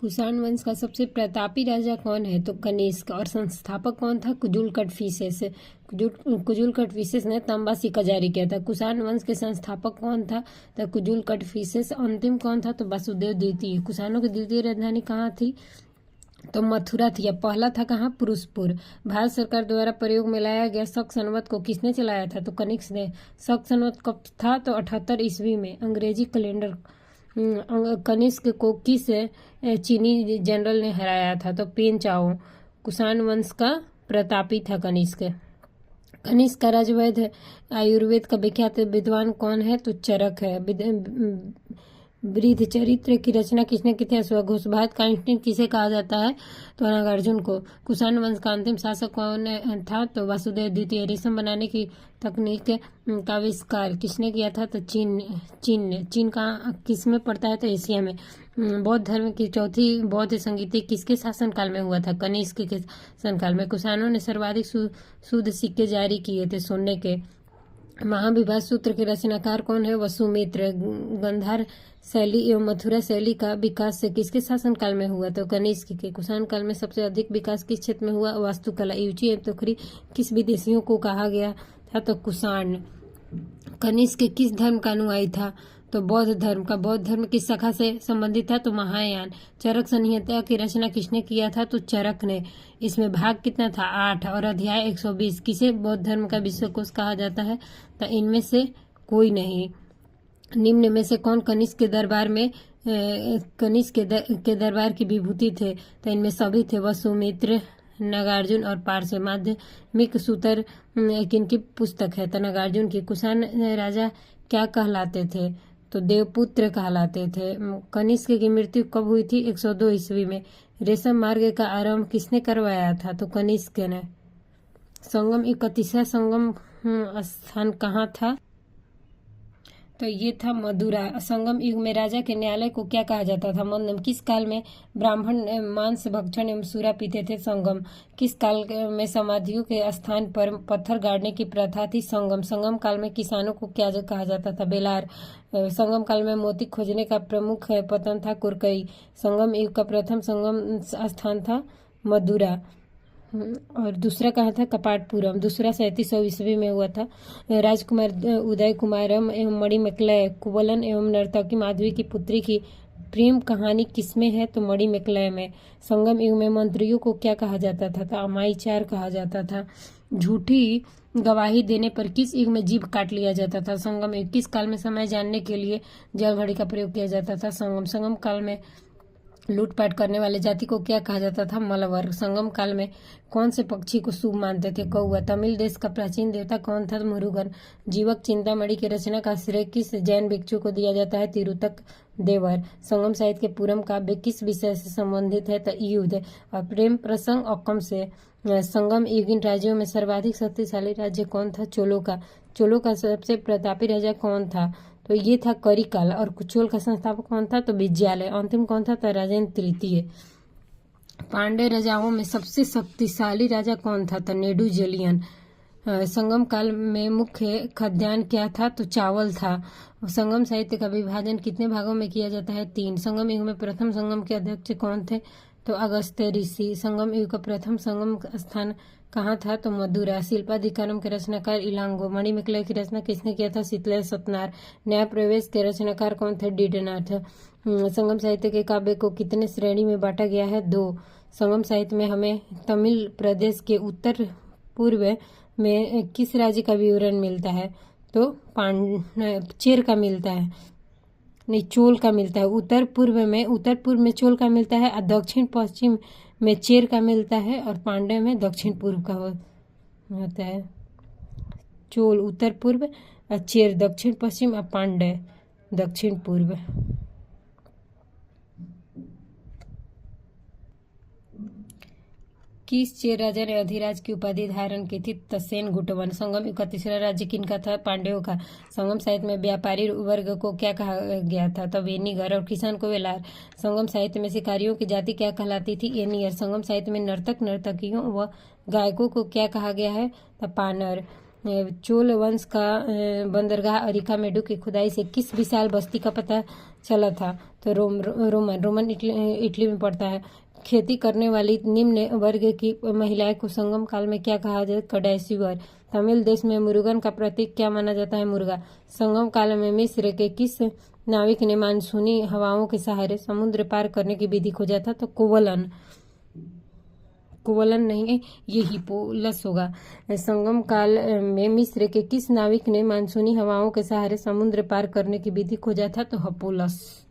कुषाण वंश का सबसे प्रतापी राजा कौन है? तो कनिष्क। और संस्थापक कौन था? कुजुल कटफिसेस। कुजुल कटफिसेस ने तांबा सिक्का जारी किया था। कुषाण वंश के संस्थापक कौन था? तो कुजुल कटफिसेस। अंतिम कौन था? तो वासुदेव द्वितीय। कुषाणों की द्वितीय राजधानी कहाँ थी? तो मथुरा थी। अब पहला था कहाँ? पुरुषपुर। भारत सरकार द्वारा प्रयोग में लाया गया शक संवत को किसने चलाया था? तो कनिष्क ने। शक संवत कब था? तो 78 ईस्वी में। अंग्रेजी कैलेंडर कनिष्क को किस चीनी जनरल ने हराया था? तो पेन चाओ। कुषाण वंश का प्रतापी था कनिष्क। कनिष्क का राजवैद्य आयुर्वेद का विख्यात विद्वान कौन है? तो चरक है। वृद्ध चरित्र की रचना किसने की थी? अश्वघोषपाद। कांस्टेंट किसे कहा जाता है? तो नागार्जुन को। कुषाण वंश का अंतिम शासक कौन था? तो वासुदेव द्वितीय। रेशम बनाने की तकनीक का आविष्कार किसने किया था? तो चीन ने। चीन का किस में पड़ता है? तो एशिया में। बौद्ध धर्म की चौथी बौद्ध संगीति किसके शासनकाल में हुआ था? कनिष्क के शासनकाल में। कुषाणों ने सर्वाधिक शुद्ध सिक्के जारी किए थे सोने के। महाविभाज सूत्र के रचनाकार कौन है? वसुमित्र। गंधार शैली एवं मथुरा शैली का विकास से किसके शासनकाल में हुआ? तो कनिष्क के। कुषाण काल में सबसे अधिक विकास किस क्षेत्र में हुआ? वास्तुकला। यूची एवं तोखरी किस विदेशियों को कहा गया था? तो कुषाण। कनिष्क किस धर्म का अनुयायी था? तो बौद्ध धर्म का। बौद्ध धर्म किस शाखा से संबंधित था? तो महायान। चरक संहिता की रचना किसने किया था? तो चरक ने। इसमें भाग कितना था? 8। और अध्याय 120। किसे बौद्ध धर्म का विश्वकोश कहा जाता है? तो इनमें से कोई नहीं। निम्न में से कौन कनिष्क के दरबार में कनिष्क के दरबार की विभूति थे? तो इनमें सभी थे। वसुमित्र, नागार्जुन और पार्श्व। माध्यमिक सूत्र किनकी पुस्तक है? तो नागार्जुन की। कुषाण राजा क्या कहलाते थे? तो देवपुत्र कहलाते थे। कनिष्क की मृत्यु कब हुई थी? 102 ईस्वी में। रेशम मार्ग का आरंभ किसने करवाया था? तो कनिष्क ने। संगम 31वां संगम स्थान कहाँ था? तो ये था मदुरा। संगम युग में राजा के न्यायालय को क्या कहा जाता था? मंदम। किस काल में ब्राह्मण मांस भक्षण एवं सूरा पीते थे? संगम। किस काल में समाधियों के स्थान पर पत्थर गाड़ने की प्रथा थी? संगम। संगम काल में किसानों को क्या कहा जाता था? बेलार। संगम काल में मोती खोजने का प्रमुख पतन था कुरकई। संगम युग का प्रथम संगम स्थान था मदुरा। और दूसरा कहा था? कपाटपुरम। दूसरा 3700 ईस्वी में हुआ था। राजकुमार उदय कुमारम एवं मणिमेकलय। कुवलन एवं नर्तकी माधवी की पुत्री की प्रेम कहानी किसमें है? तो मणिमेकलय में। संगम युग में मंत्रियों को क्या कहा जाता था? तो अमाईचार कहा जाता था। झूठी गवाही देने पर किस युग में जीभ काट लिया जाता था? संगम युग। किस काल में समय जानने के लिए जल घड़ी का प्रयोग किया जाता था? संगम। संगम काल में लूटपाट करने वाले जाति को क्या कहा जाता था? मलवर। संगम काल में कौन से पक्षी को शुभ मानते थे? कौआ। तमिल देश का प्राचीन देवता कौन था? मुरुगन। जीवक चिंतामणि की रचना का श्रेय किस जैन भिक्षु को दिया जाता है? तिरुतक देवर। संगम साहित्य के पूरम काव्य किस विषय से संबंधित है? तो युद्ध और प्रेम प्रसंग औकम से। संगम युगीन राज्यों में सर्वाधिक शक्तिशाली राज्य कौन था? चोलों का। चोलों का सबसे प्रतापी राजा कौन था? तो ये था करिकाल। और कुचोल का संस्थापक कौन था? तो विजयालय। अंतिम कौन था? तो राजेंद्र तृतीय। पांड्य राजाओं में सबसे शक्तिशाली राजा कौन था? तो नेडुजेलियन। संगम काल में मुख्य खाद्यान्न क्या था? तो चावल था। संगम साहित्य का विभाजन कितने भागों में किया जाता है? 3। संगम युग में प्रथम संगम के अध्यक्ष कौन थे? तो अगस्त्य ऋषि। संगम युग का प्रथम संगम स्थान कहाँ था? तो मदुरा। शिल्पाधिकारम के रचनाकार इलांगो। मणिमेकलय की रचना किसने किया था? शीतल सतनार। न्याय प्रवेश के रचनाकार कौन थे? डीडनाथ। संगम साहित्य के काव्य को कितने श्रेणी में बांटा गया है? 2। संगम साहित्य में हमें तमिल प्रदेश के उत्तर पूर्व में किस राज्य का विवरण मिलता है? तो चेर का मिलता है, नहीं चोल का मिलता है। उत्तर पूर्व में चोल का मिलता है और दक्षिण पश्चिम में चेर का मिलता है। और पांड्य में दक्षिण पूर्व का होता है। चोल उत्तर पूर्व और चेर दक्षिण पश्चिम और पांड्य दक्षिण पूर्व। किस चेर राजा ने अधिराज की उपाधि धारण की थी? तसेन गुटवन। संगम युग का तीसरा राज्य किनका था? पांड्यों का। संगम साहित्य में व्यापारी वर्ग को क्या कहा गया था? तो वेनीगर। और किसान को वेलार। संगम साहित्य में शिकारियों की जाति क्या कहलाती थी? एनियर। संगम साहित्य में नर्तक नर्तकियों व गायकों को क्या कहा गया है? तो पानर। चोल वंश का बंदरगाह अरिकामेडू की खुदाई से किस विशाल बस्ती का पता चला था? तो रोमन इटली में पड़ता है। खेती करने वाली निम्न वर्ग की महिलाएं को संगम काल में क्या कहा जाता है? कडासीवर। तमिल देश में मुरुगन का प्रतीक क्या माना जाता है? मुर्गा। संगम काल में मिस्र के किस नाविक ने मानसूनी हवाओं के सहारे समुद्र पार करने की विधि खोजा था? तो कोवलन नहीं, ये हिप्पोलस होगा। संगम काल में मिस्र के किस नाविक ने मानसूनी हवाओं के सहारे समुद्र पार करने की विधि खोजा था? तो हप्पोलस।